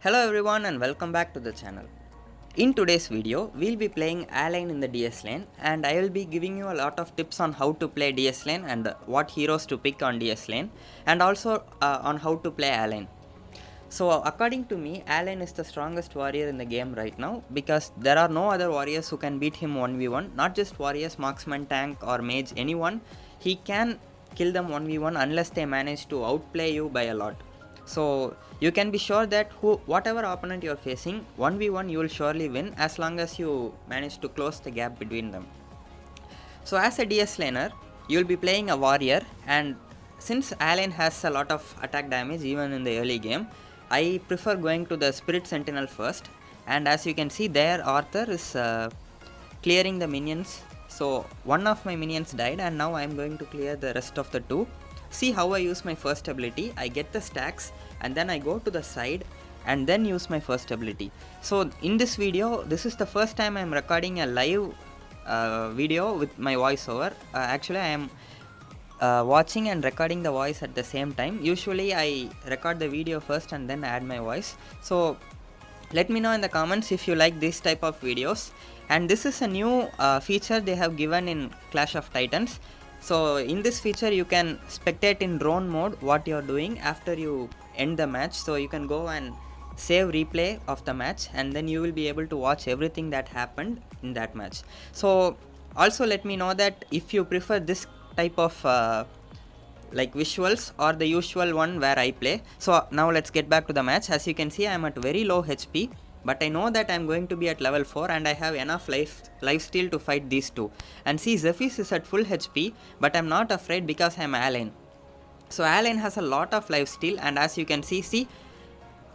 Hello everyone and welcome back to the channel. In today's video, we'll be playing Allain in the DS lane and I will be giving you a lot of tips on how to play DS lane and what heroes to pick on DS lane and also on how to play Allain. So according to me, Allain is the strongest warrior in the game right now because there are no other warriors who can beat him 1v1, not just warriors, marksman, tank or mage, anyone. He can kill them 1v1 unless they manage to outplay you by a lot. So you can be sure that whatever opponent you are facing, 1v1 you will surely win as long as you manage to close the gap between them. So as a DS laner, you will be playing a warrior, and since Allain has a lot of attack damage even in the early game, I prefer going to the Spirit Sentinel first. And as you can see there, Arthur is clearing the minions. So one of my minions died and now I am going to clear the rest of the two. See how I use my first ability. I get the stacks and then I go to the side and then use my first ability. So in this video, this is the first time I am recording a live video with my voiceover. Actually I am watching and recording the voice at the same time. Usually I record the video first and then add my voice. So let me know in the comments if you like this type of videos. And this is a new feature they have given in Clash of Titans. So in this feature you can spectate in drone mode what you are doing after you end the match. So you can go and save replay of the match and then you will be able to watch everything that happened in that match. So also let me know that if you prefer this type of like visuals or the usual one where I play. So now let's get back to the match. As you can see, I am at very low HP, but I know that I am going to be at level 4 and I have enough lifesteal to fight these two. And see, Zephys is at full HP, but I am not afraid because I am Allain. So Allain has a lot of lifesteal, and as you can see,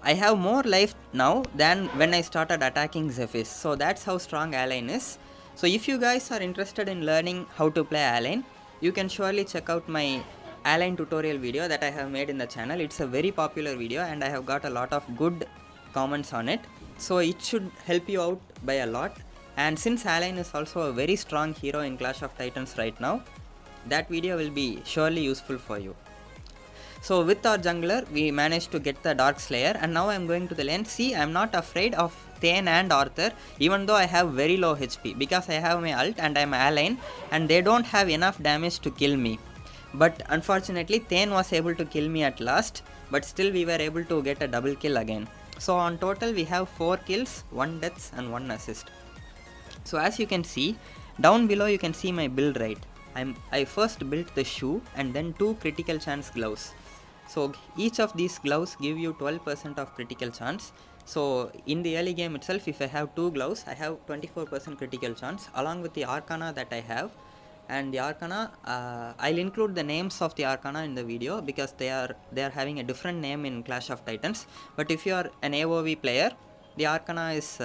I have more life now than when I started attacking Zephys. So that's how strong Allain is. So if you guys are interested in learning how to play Allain, you can surely check out my Allain tutorial video that I have made in the channel. It's a very popular video and I have got a lot of good comments on it. So it should help you out by a lot. And since Allain is also a very strong hero in Clash of Titans right now, that video will be surely useful for you. So with our jungler, we managed to get the Dark Slayer, and now I am going to the lane. See, I am not afraid of Thane and Arthur, even though I have very low HP, because I have my ult and I am Allain, and they don't have enough damage to kill me. But unfortunately, Thane was able to kill me at last, but still we were able to get a double kill again. So on total, we have 4 kills, 1 death and 1 assist. So as you can see, down below you can see my build right. I first built the shoe and then 2 critical chance gloves. So each of these gloves give you 12% of critical chance. So in the early game itself, if I have 2 gloves, I have 24% critical chance along with the Arcana that I have. And the Arcana, I'll include the names of the Arcana in the video because they are having a different name in Clash of Titans. But if you are an AoV player, the Arcana is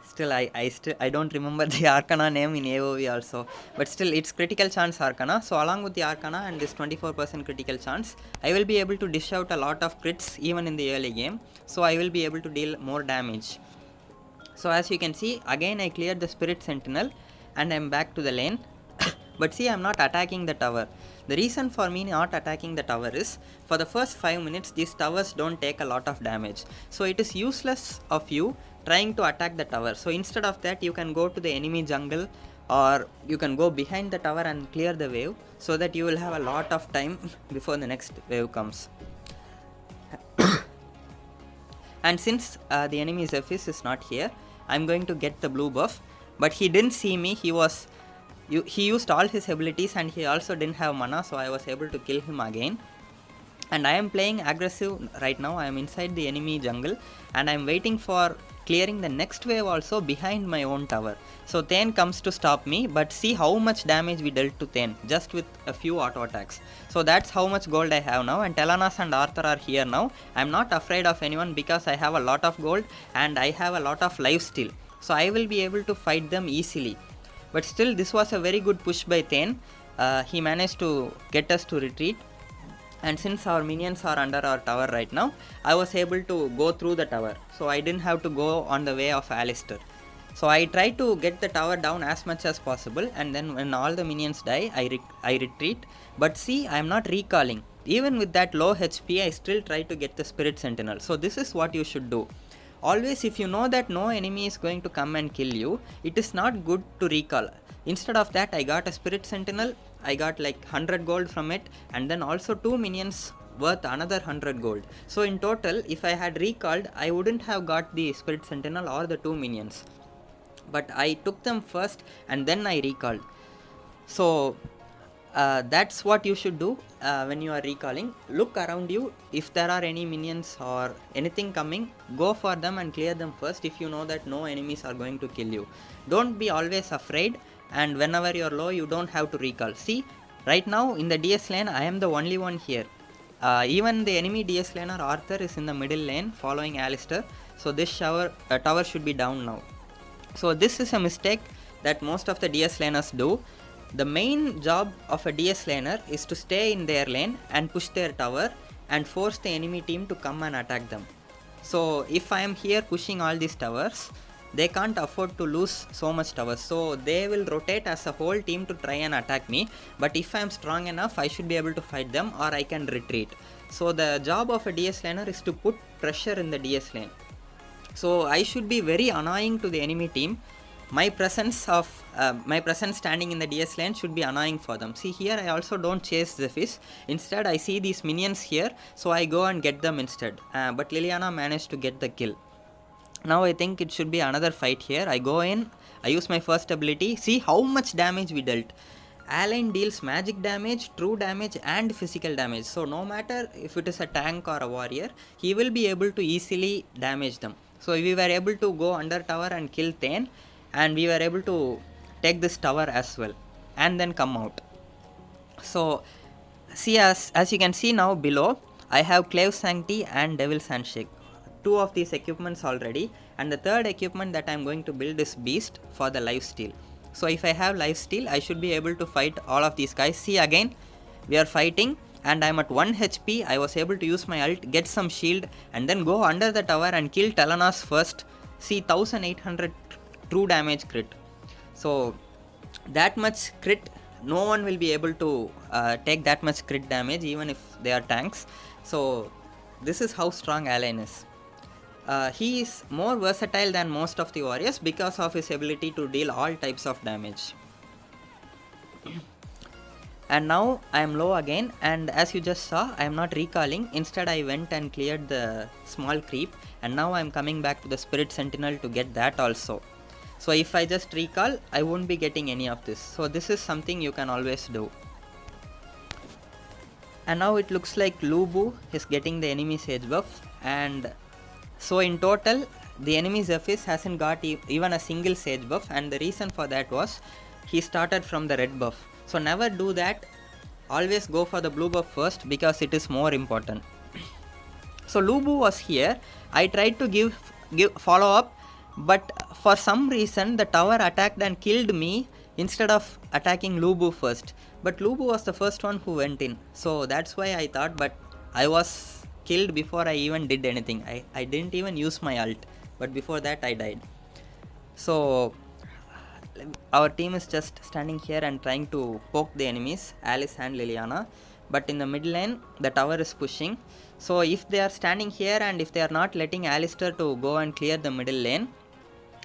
still I don't remember the Arcana name in AoV also, but still it's critical chance Arcana. So along with the Arcana and this 24% critical chance, I will be able to dish out a lot of crits even in the early game. So I will be able to deal more damage. So as you can see, again I cleared the Spirit Sentinel and I am back to the lane. But see, I am not attacking the tower. The reason for me not attacking the tower is, for the first 5 minutes these towers don't take a lot of damage. So it is useless of you trying to attack the tower. So instead of that, you can go to the enemy jungle or you can go behind the tower and clear the wave so that you will have a lot of time before the next wave comes. And since the enemy Zephys is not here, I am going to get the blue buff. But he didn't see me. He used all his abilities and he also didn't have mana, so I was able to kill him again. And I am playing aggressive right now. I am inside the enemy jungle and I am waiting for clearing the next wave also behind my own tower. So Thane comes to stop me, but see how much damage we dealt to Thane just with a few auto attacks. So that's how much gold I have now, and Telenas and Arthur are here now. I am not afraid of anyone because I have a lot of gold and I have a lot of lifesteal. So I will be able to fight them easily. But still, this was a very good push by Thane. He managed to get us to retreat. And since our minions are under our tower right now, I was able to go through the tower. So I didn't have to go on the way of Alistair. So I try to get the tower down as much as possible, and then when all the minions die, I retreat. But see, I am not recalling. Even with that low HP, I still try to get the Spirit Sentinel. So this is what you should do. Always, if you know that no enemy is going to come and kill you, it is not good to recall. Instead of that, I got a Spirit Sentinel. I got like 100 gold from it, and then also 2 minions worth another 100 gold. So in total, if I had recalled, I wouldn't have got the Spirit Sentinel or the 2 minions. But I took them first and then I recalled. So that's what you should do when you are recalling. Look around you. If there are any minions or anything coming, go for them and clear them first if you know that no enemies are going to kill you. Don't be always afraid, and whenever you're low, you don't have to recall. See, right now in the DS lane, I am the only one here. Even the enemy DS laner Arthur is in the middle lane following Alistair. So this tower should be down now. So this is a mistake that most of the DS laners do. The main job of a DS laner is to stay in their lane and push their tower and force the enemy team to come and attack them. So if I am here pushing all these towers, they can't afford to lose so much towers. So they will rotate as a whole team to try and attack me. But if I am strong enough, I should be able to fight them, or I can retreat. So the job of a DS laner is to put pressure in the DS lane. So I should be very annoying to the enemy team. My presence standing in the DS lane should be annoying for them. See, here I also don't chase Zephys. Instead, I see these minions here, so I go and get them instead. But Liliana managed to get the kill. Now I think it should be another fight here. I go in, I use my first ability. See how much damage we dealt. Allain deals magic damage, true damage and physical damage. So no matter if it is a tank or a warrior, he will be able to easily damage them. So we were able to go under tower and kill Thane, and we were able to take this tower as well and then come out. So see, as you can see now below, I have Clave Sancti and Devil's Handshake. 2 of these equipments already, and the third equipment that I am going to build is Beast for the lifesteal. So if I have lifesteal, I should be able to fight all of these guys. See, again we are fighting and I am at 1 HP. I was able to use my ult, get some shield, and then go under the tower and kill Telenas first. See, 1800 true damage crit. So that much crit, no one will be able to take that much crit damage even if they are tanks. So this is how strong Allain is. He is more versatile than most of the warriors because of his ability to deal all types of damage. And now I am low again, and as you just saw, I am not recalling. Instead I went and cleared the small creep, and now I am coming back to the Spirit Sentinel to get that also. So if I just recall, I won't be getting any of this. So this is something you can always do. And now it looks like Lubu is getting the enemy Sage buff, and so in total the enemy Zephys hasn't got even a single Sage buff, and the reason for that was he started from the red buff. So never do that. Always go for the blue buff first because it is more important. So Lubu was here. I tried to give follow up, but for some reason the tower attacked and killed me instead of attacking Lubu first. But Lubu was the first one who went in. So that's why I thought, but I was killed before I even did anything. I didn't even use my ult, but before that I died. So our team is just standing here and trying to poke the enemies, Alice and Liliana. But in the mid lane, the tower is pushing. So if they are standing here and if they are not letting Alistair to go and clear the middle lane,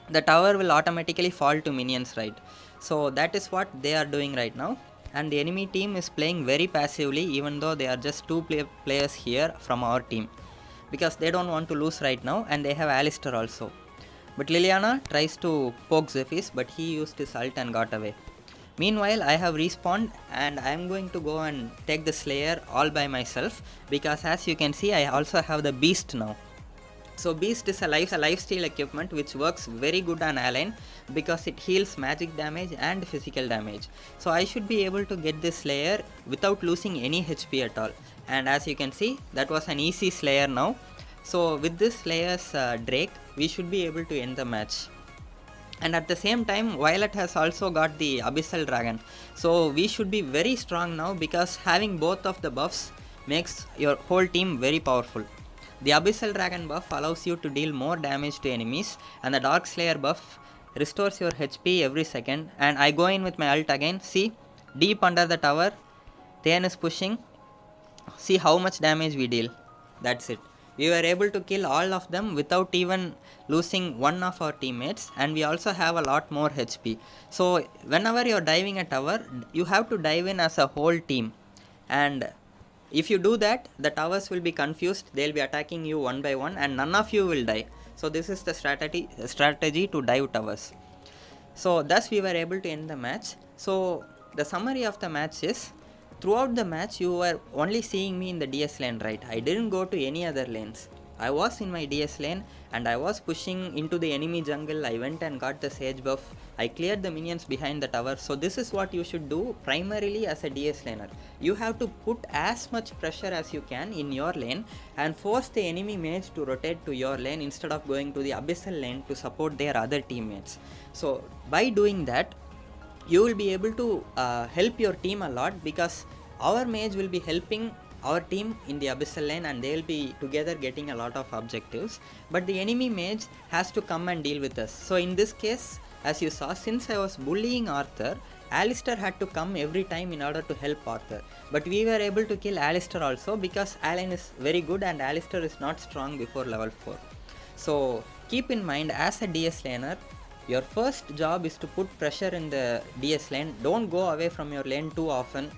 the tower will automatically fall to minions, right? So that is what they are doing right now. And the enemy team is playing very passively, even though they are just 2 players here from our team, because they don't want to lose right now, and they have Alistair also. But Liliana tries to poke Zephys, but he used his ult and got away. Meanwhile, I have respawned and I am going to go and take the Slayer all by myself, because as you can see, I also have the Beast now. So Beast is a lifesteal equipment which works very good on Allain because it heals magic damage and physical damage. So I should be able to get this Slayer without losing any HP at all. And as you can see, that was an easy Slayer now. So with this Slayer's Drake, we should be able to end the match. And at the same time, Violet has also got the Abyssal Dragon. So we should be very strong now, because having both of the buffs makes your whole team very powerful. The Abyssal Dragon buff allows you to deal more damage to enemies, and the Dark Slayer buff restores your HP every second. And I go in with my ult again. See, deep under the tower, Thane is pushing. See how much damage we deal. That's it. We were able to kill all of them without even losing one of our teammates, and we also have a lot more HP. So whenever you're diving a tower, you have to dive in as a whole team, and if you do that, the towers will be confused. They'll be attacking you one by one, and none of you will die. So this is the strategy to dive towers. So thus we were able to end the match. So the summary of the match is, throughout the match you were only seeing me in the DS lane, right? I didn't go to any other lanes. I was in my DS lane and I was pushing into the enemy jungle. I went and got the Sage buff. I cleared the minions behind the tower. So this is what you should do primarily as a DS laner. You have to put as much pressure as you can in your lane and force the enemy mage to rotate to your lane instead of going to the abyssal lane to support their other teammates. So by doing that, you will be able to help your team a lot, because our mage will be helping our team in the abyssal lane and they will be together getting a lot of objectives, but the enemy mage has to come and deal with us. So in this case, as you saw, since I was bullying Arthur, Alistair had to come every time in order to help Arthur, but we were able to kill Alistair also because Allain is very good and Alistair is not strong before level 4. So keep in mind, as a DS laner, your first job is to put pressure in the DS lane. Don't go away from your lane too often.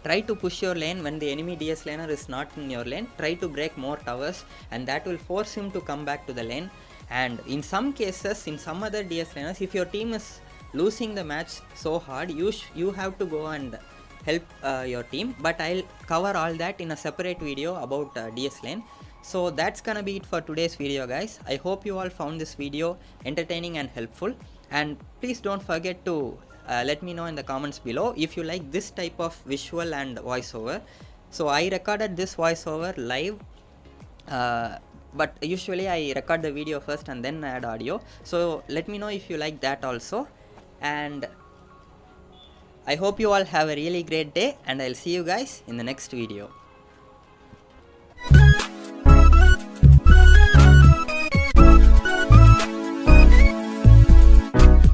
Try to push your lane when the enemy DS laner is not in your lane. Try to break more towers, and that will force him to come back to the lane. And in some cases, in some other DS laners, if your team is losing the match so hard, you have to go and help your team. But I'll cover all that in a separate video about DS lane. So that's gonna be it for today's video, guys. I hope you all found this video entertaining and helpful, and please don't forget to let me know in the comments below if you like this type of visual and voiceover. So I recorded this voiceover live, but usually I record the video first and then add audio. So let me know if you like that also, and I hope you all have a really great day, and I'll see you guys in the next video.